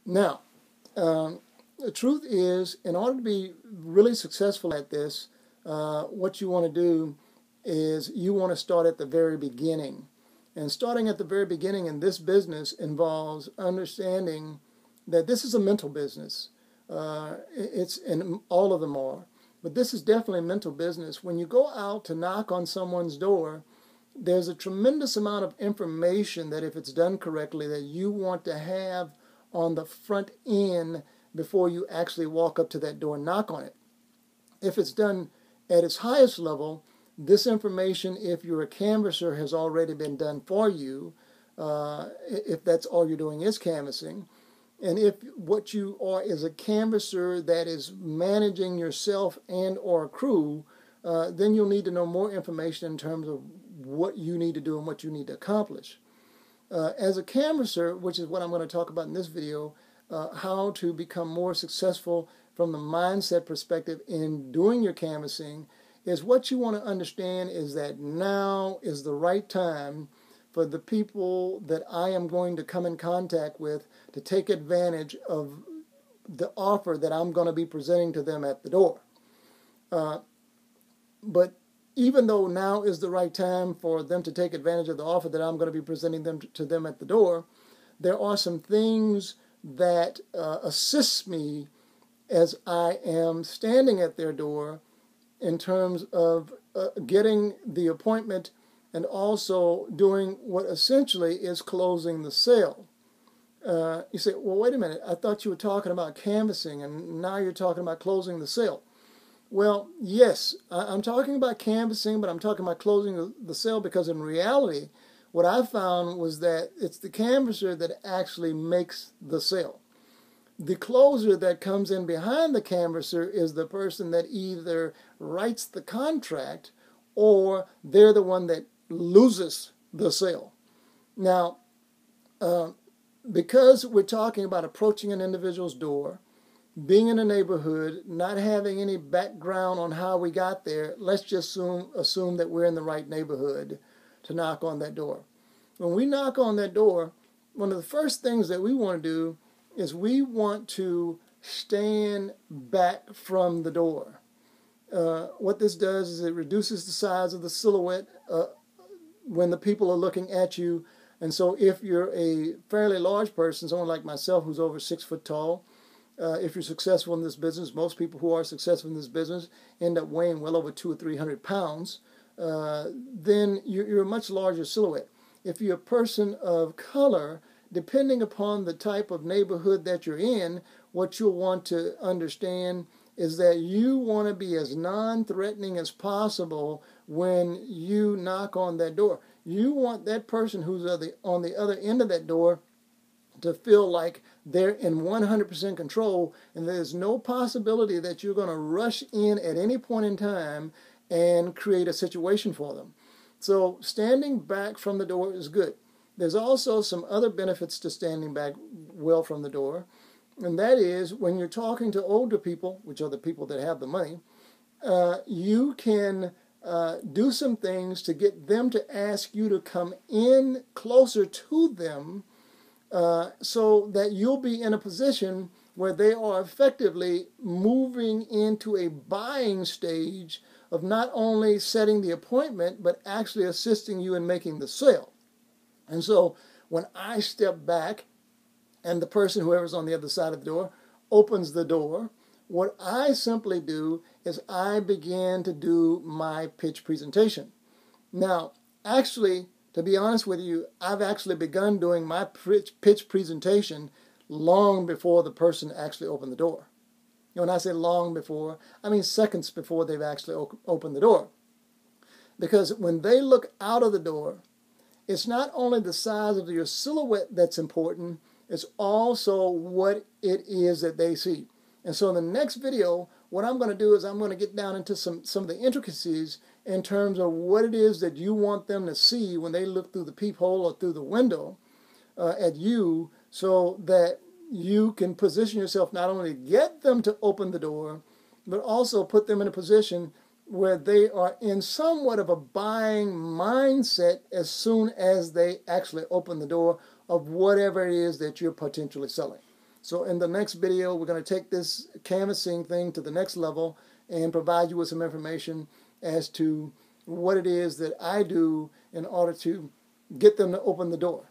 Now, the truth is, in order to be really successful at this, what you want to do is you want to start at the very beginning. And starting at the very beginning in this business involves understanding that this is a mental business. And all of them are. But this is definitely a mental business. When you go out to knock on someone's door, there's a tremendous amount of information that, if it's done correctly, that you want to have on the front end before you actually walk up to that door and knock on it. If it's done at its highest level, this information, if you're a canvasser, has already been done for you, if that's all you're doing is canvassing. And if what you are is a canvasser that is managing yourself and or a crew, then you'll need to know more information in terms of what you need to do and what you need to accomplish. As a canvasser, which is what I'm going to talk about in this video, how to become more successful from the mindset perspective in doing your canvassing, is what you want to understand is that now is the right time for the people that I am going to come in contact with to take advantage of the offer that I'm going to be presenting to them at the door. But even though now is the right time for them to take advantage of the offer that I'm going to be presenting to them at the door, there are some things that assist me as I am standing at their door in terms of getting the appointment and also doing what essentially is closing the sale. You say, well, wait a minute, I thought you were talking about canvassing and now you're talking about closing the sale. Well, yes, I'm talking about canvassing, but I'm talking about closing the sale because in reality, what I found was that it's the canvasser that actually makes the sale. The closer that comes in behind the canvasser is the person that either writes the contract or they're the one that loses the sale. Now, because we're talking about approaching an individual's door, being in a neighborhood, not having any background on how we got there, let's just assume that we're in the right neighborhood to knock on that door. When we knock on that door, one of the first things that we want to do is we want to stand back from the door. What this does is it reduces the size of the silhouette when the people are looking at you. And so if you're a fairly large person, someone like myself who's over 6 foot tall, if you're successful in this business, most people who are successful in this business end up weighing well over 200 or 300 pounds, then you're a much larger silhouette. If you're a person of color, depending upon the type of neighborhood that you're in, what you'll want to understand is that you want to be as non-threatening as possible when you knock on that door. You want that person who's on the other end of that door to feel like they're in 100% control, and there's no possibility that you're going to rush in at any point in time and create a situation for them. So standing back from the door is good. There's also some other benefits to standing back well from the door, and that is when you're talking to older people, which are the people that have the money, you can do some things to get them to ask you to come in closer to them so that you'll be in a position where they are effectively moving into a buying stage of not only setting the appointment, but actually assisting you in making the sale. And so when I step back and the person, whoever's on the other side of the door, opens the door, what I simply do is I begin to do my pitch presentation. Now, actually, to be honest with you, I've actually begun doing my pitch presentation long before the person actually opened the door. And when I say long before, I mean seconds before they've actually opened the door. Because when they look out of the door, it's not only the size of your silhouette that's important, it's also what it is that they see. And so in the next video, what I'm going to do is I'm going to get down into some of the intricacies in terms of what it is that you want them to see when they look through the peephole or through the window at you, so that you can position yourself not only to get them to open the door, but also put them in a position where they are in somewhat of a buying mindset as soon as they actually open the door of whatever it is that you're potentially selling. So in the next video, we're going to take this canvassing thing to the next level and provide you with some information as to what it is that I do in order to get them to open the door.